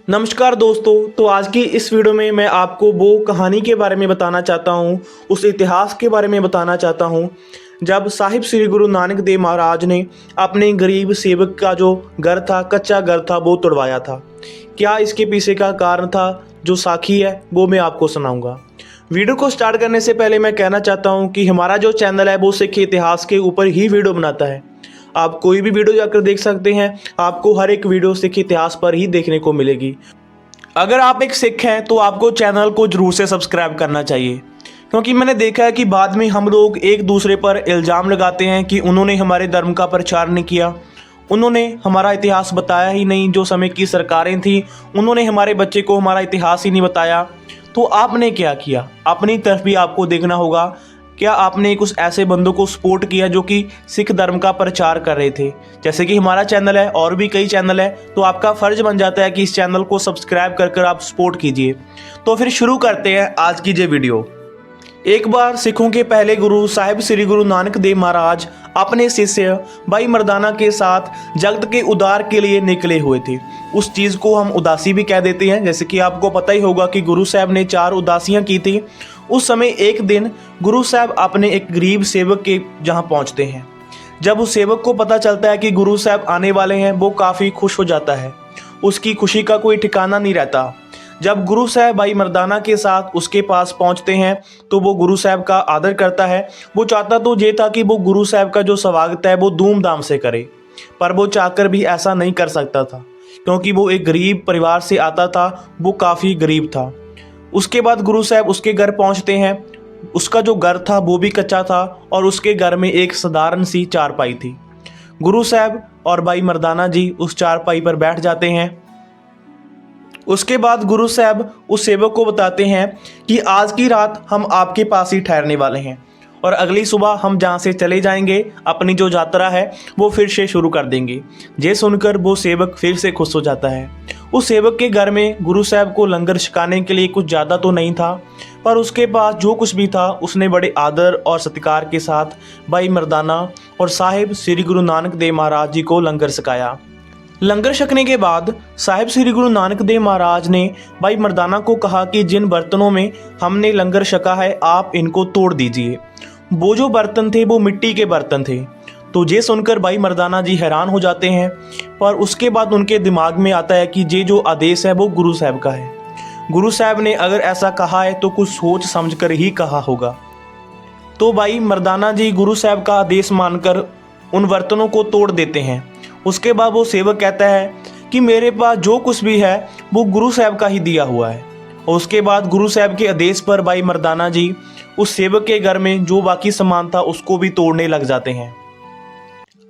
नमस्कार दोस्तों। तो आज की इस वीडियो में मैं आपको वो कहानी के बारे में बताना चाहता हूँ, उस इतिहास के बारे में बताना चाहता हूँ जब साहिब श्री गुरु नानक देव महाराज ने अपने गरीब सेवक का जो घर था, कच्चा घर था, वो तोड़वाया था। क्या इसके पीछे का कारण था, जो साखी है वो मैं आपको सुनाऊंगा। वीडियो को स्टार्ट करने से पहले मैं कहना चाहता हूँ कि हमारा जो चैनल है वो सिख इतिहास के ऊपर ही वीडियो बनाता है। आप कोई भी वीडियो जाकर देख सकते हैं, आपको हर एक वीडियो सिख इतिहास पर ही देखने को मिलेगी। अगर आप एक सिख हैं तो आपको चैनल को जरूर से सब्सक्राइब करना चाहिए, क्योंकि मैंने देखा है कि बाद में हम लोग एक दूसरे पर इल्ज़ाम लगाते हैं कि उन्होंने हमारे धर्म का प्रचार नहीं किया, उन्होंने हमारा इतिहास बताया ही नहीं। जो समय की सरकारें थी उन्होंने हमारे बच्चे को हमारा इतिहास ही नहीं बताया। तो आपने क्या किया? अपनी तरफ भी आपको देखना होगा। क्या आपने कुछ ऐसे बंदों को सपोर्ट किया जो कि सिख धर्म का प्रचार कर रहे थे? जैसे कि हमारा चैनल है और भी कई चैनल है, तो आपका फर्ज बन जाता है कि इस चैनल को सब्सक्राइब कर आप सपोर्ट कीजिए। तो फिर शुरू करते हैं आज की ये वीडियो। एक बार सिखों के पहले गुरु साहिब श्री गुरु नानक देव महाराज अपने शिष्य भाई मर्दाना के साथ जगत के उद्धार के लिए निकले हुए थे। उस चीज़ को हम उदासी भी कह देते हैं। जैसे कि आपको पता ही होगा कि गुरु साहब ने 4 उदासियां की थी। उस समय एक दिन गुरु साहब अपने एक गरीब सेवक के जहां पहुंचते हैं। जब उस सेवक को पता चलता है कि गुरु साहब आने वाले हैं, वो काफ़ी खुश हो जाता है। उसकी खुशी का कोई ठिकाना नहीं रहता। जब गुरु साहब भाई मर्दाना के साथ उसके पास पहुंचते हैं तो वो गुरु साहब का आदर करता है। वो चाहता तो ये था कि वो गुरु साहब का जो स्वागत है वो धूमधाम से करे, पर वो चाहकर भी ऐसा नहीं कर सकता था, क्योंकि वो एक गरीब परिवार से आता था, वो काफ़ी गरीब था। उसके बाद गुरु साहब उसके घर पहुंचते हैं। उसका जो घर था वो भी कच्चा था और उसके घर में एक साधारण सी चारपाई थी। गुरु साहब और भाई मर्दाना जी उस चारपाई पर बैठ जाते हैं। उसके बाद गुरु साहब उस सेवक को बताते हैं कि आज की रात हम आपके पास ही ठहरने वाले हैं और अगली सुबह हम जहाँ से चले जाएंगे, अपनी जो यात्रा है वो फिर से शुरू कर देंगे। ये सुनकर वो सेवक फिर से खुश हो जाता है। उस सेवक के घर में गुरु साहब को लंगर छकाने के लिए कुछ ज़्यादा तो नहीं था, पर उसके पास जो कुछ भी था उसने बड़े आदर और सत्कार के साथ भाई मर्दाना और साहिब श्री गुरु नानक देव महाराज जी को लंगर छकाया। लंगर छकने के बाद साहिब श्री गुरु नानक देव महाराज ने भाई मर्दाना को कहा कि जिन बर्तनों में हमने लंगर छका है आप इनको तोड़ दीजिए। वो जो बर्तन थे वो मिट्टी के बर्तन थे। तो ये सुनकर भाई मर्दाना जी हैरान हो जाते हैं, पर उसके बाद उनके दिमाग में आता है कि ये जो आदेश है वो गुरु साहब का है। गुरु साहब ने अगर ऐसा कहा है तो कुछ सोच समझ कर ही कहा होगा। तो भाई मर्दाना जी गुरु साहब का आदेश मानकर उन बर्तनों को तोड़ देते हैं। उसके बाद वो सेवक कहता है कि मेरे पास जो कुछ भी है वो गुरु साहब का ही दिया हुआ है। और उसके बाद गुरु साहब के आदेश पर भाई मर्दाना जी उस सेवक के घर में जो बाकी सामान था उसको भी तोड़ने लग जाते हैं।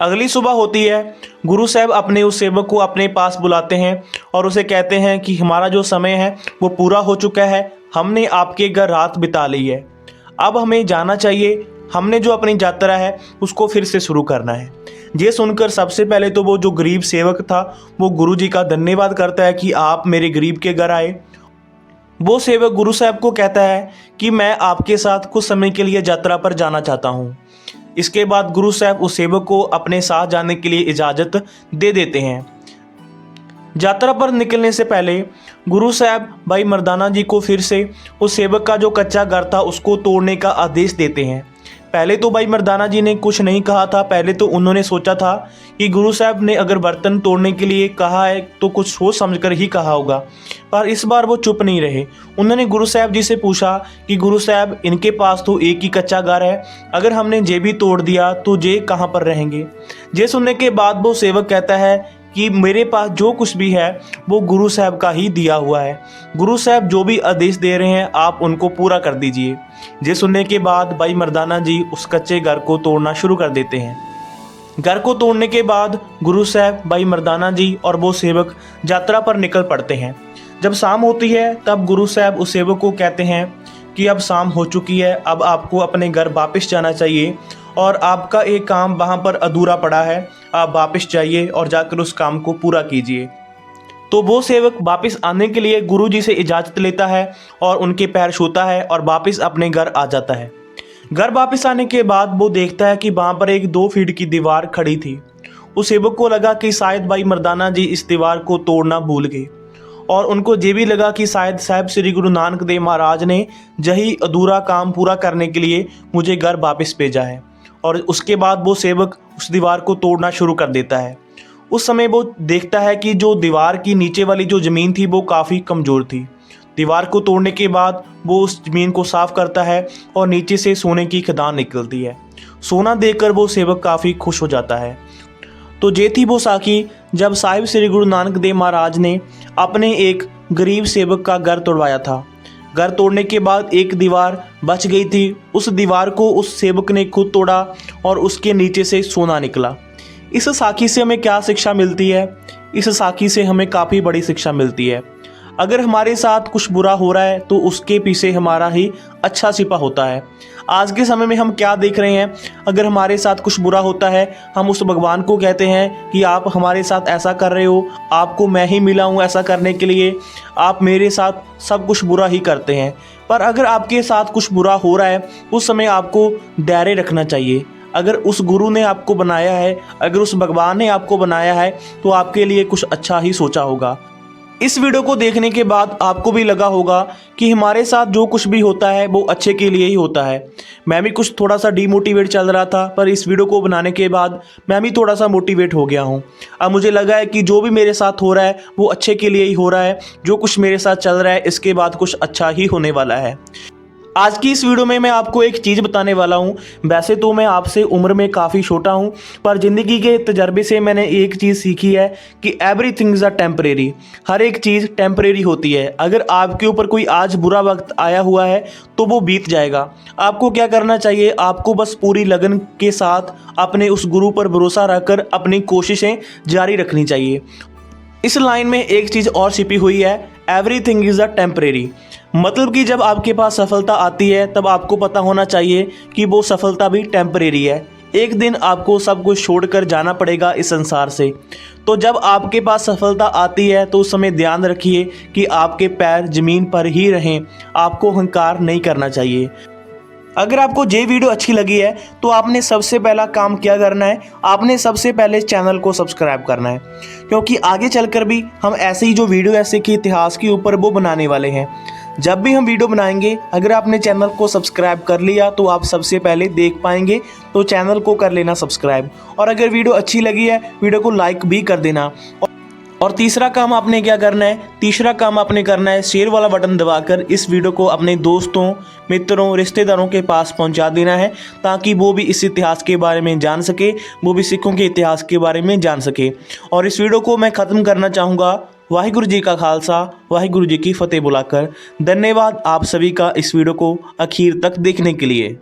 अगली सुबह होती है। गुरु साहब अपने उस सेवक को अपने पास बुलाते हैं और उसे कहते हैं कि हमारा जो समय है वो पूरा हो चुका है, हमने आपके घर रात बिता ली है, अब हमें जाना चाहिए। हमने जो अपनी यात्रा है उसको फिर से शुरू करना है। ये सुनकर सबसे पहले तो वो जो गरीब सेवक था वो गुरु जी का धन्यवाद करता है कि आप मेरे गरीब के घर आए। वो सेवक गुरु साहब को कहता है कि मैं आपके साथ कुछ समय के लिए यात्रा पर जाना चाहता हूँ। इसके बाद गुरु साहब उस सेवक को अपने साथ जाने के लिए इजाज़त दे देते हैं। यात्रा पर निकलने से पहले गुरु साहब भाई मर्दाना जी को फिर से उस सेवक का जो कच्चा घर था उसको तोड़ने का आदेश देते हैं। पहले तो भाई मर्दाना जी ने कुछ नहीं कहा था। पहले तो उन्होंने सोचा था कि गुरु साहब ने अगर बर्तन तोड़ने के लिए कहा है तो कुछ सोच समझकर ही कहा होगा, पर इस बार वो चुप नहीं रहे। उन्होंने गुरु साहब जी से पूछा कि गुरु साहब इनके पास तो एक ही कच्चा घर है, अगर हमने ये भी तोड़ दिया तो ये कहाँ पर रहेंगे? ये सुनने के बाद वो सेवक कहता है कि मेरे पास जो कुछ भी है वो गुरु साहब का ही दिया हुआ है। गुरु साहब जो भी आदेश दे रहे हैं आप उनको पूरा कर दीजिए। ये सुनने के बाद भाई मर्दाना जी उस कच्चे घर को तोड़ना शुरू कर देते हैं। घर को तोड़ने के बाद गुरु साहब भाई मर्दाना जी और वो सेवक यात्रा पर निकल पड़ते हैं। जब शाम होती है तब गुरु साहब उस सेवक को कहते हैं कि अब शाम हो चुकी है, अब आपको अपने घर वापस जाना चाहिए और आपका एक काम वहाँ पर अधूरा पड़ा है, आप वापस जाइए और जाकर उस काम को पूरा कीजिए। तो वो सेवक वापस आने के लिए गुरु जी से इजाज़त लेता है और उनके पैर छूता है और वापस अपने घर आ जाता है। घर वापस आने के बाद वो देखता है कि वहाँ पर एक 2 फीट की दीवार खड़ी थी। उस सेवक को लगा कि शायद भाई मर्दाना जी इस दीवार को तोड़ना भूल गए और उनको ये भी लगा कि शायद साहिब श्री गुरु नानक देव महाराज ने यही अधूरा काम पूरा करने के लिए मुझे घर वापस भेजा है। और उसके बाद वो सेवक उस दीवार को तोड़ना शुरू कर देता है। उस समय वो देखता है कि जो दीवार की नीचे वाली जो ज़मीन थी वो काफ़ी कमज़ोर थी। दीवार को तोड़ने के बाद वो उस ज़मीन को साफ़ करता है और नीचे से सोने की खदान निकलती है। सोना देखकर वो सेवक काफ़ी खुश हो जाता है। तो ये थी वो साखी जब साहिब श्री गुरु नानक देव महाराज ने अपने एक गरीब सेवक का घर तोड़वाया था। घर तोड़ने के बाद एक दीवार बच गई थी। उस दीवार को उस सेवक ने खुद तोड़ा और उसके नीचे से सोना निकला। इस साखी से हमें क्या शिक्षा मिलती है? इस साखी से हमें काफ़ी बड़ी शिक्षा मिलती है। अगर हमारे साथ कुछ बुरा हो रहा है तो उसके पीछे हमारा ही अच्छा छिपा होता है। आज के समय में हम क्या देख रहे हैं? अगर हमारे साथ कुछ बुरा होता है, हम उस भगवान को कहते हैं कि आप हमारे साथ ऐसा कर रहे हो, आपको मैं ही मिला हूँ ऐसा करने के लिए, आप मेरे साथ सब कुछ बुरा ही करते हैं। पर अगर आपके साथ कुछ बुरा हो रहा है, उस समय आपको धैर्य रखना चाहिए। अगर उस गुरु ने आपको बनाया है, अगर उस भगवान ने आपको बनाया है, तो आपके लिए कुछ अच्छा ही सोचा होगा। इस वीडियो को देखने के बाद आपको भी लगा होगा कि हमारे साथ जो कुछ भी होता है वो अच्छे के लिए ही होता है। मैं भी कुछ थोड़ा सा डीमोटिवेट चल रहा था, पर इस वीडियो को बनाने के बाद मैं भी थोड़ा सा मोटिवेट हो गया हूँ। अब मुझे लगा है कि जो भी मेरे साथ हो रहा है वो अच्छे के लिए ही हो रहा है। जो कुछ मेरे साथ चल रहा है इसके बाद कुछ अच्छा ही होने वाला है। आज की इस वीडियो में मैं आपको एक चीज़ बताने वाला हूँ। वैसे तो मैं आपसे उम्र में काफ़ी छोटा हूँ, पर ज़िंदगी के तजर्बे से मैंने एक चीज़ सीखी है कि एवरीथिंग इज़ अ टेम्परेरी। हर एक चीज़ टेम्परेरी होती है। अगर आपके ऊपर कोई आज बुरा वक्त आया हुआ है तो वो बीत जाएगा। आपको क्या करना चाहिए? आपको बस पूरी लगन के साथ अपने उस गुरु पर भरोसा रखकर अपनी कोशिशें जारी रखनी चाहिए। इस लाइन में एक चीज़ और छिपी हुई है, एवरीथिंग इज़ अ टेम्परेरी। मतलब कि जब आपके पास सफलता आती है तब आपको पता होना चाहिए कि वो सफलता भी टेम्परेरी है। एक दिन आपको सब कुछ छोड़कर जाना पड़ेगा इस संसार से। तो जब आपके पास सफलता आती है तो उस समय ध्यान रखिए कि आपके पैर ज़मीन पर ही रहें। आपको अहंकार नहीं करना चाहिए। अगर आपको ये वीडियो अच्छी लगी है तो आपने सबसे पहला काम क्या करना है? आपने सबसे पहले चैनल को सब्सक्राइब करना है, क्योंकि आगे चलकर भी हम ऐसे ही जो वीडियो ऐसे कि इतिहास के ऊपर वो बनाने वाले हैं। जब भी हम वीडियो बनाएंगे, अगर आपने चैनल को सब्सक्राइब कर लिया तो आप सबसे पहले देख पाएंगे। तो चैनल को कर लेना सब्सक्राइब, और अगर वीडियो अच्छी लगी है वीडियो को लाइक भी कर देना। और तीसरा काम आपने क्या करना है? तीसरा काम आपने करना है शेयर वाला बटन दबाकर इस वीडियो को अपने दोस्तों, मित्रों, रिश्तेदारों के पास पहुंचा देना है, ताकि वो भी इस इतिहास के बारे में जान सके, वो भी सिखों के इतिहास के बारे में जान सके। और इस वीडियो को मैं ख़त्म करना चाहूँगा वाहिगुरु जी का खालसा वाहिगुरु जी की फतेह बुलाकर। धन्यवाद आप सभी का इस वीडियो को आखिर तक देखने के लिए।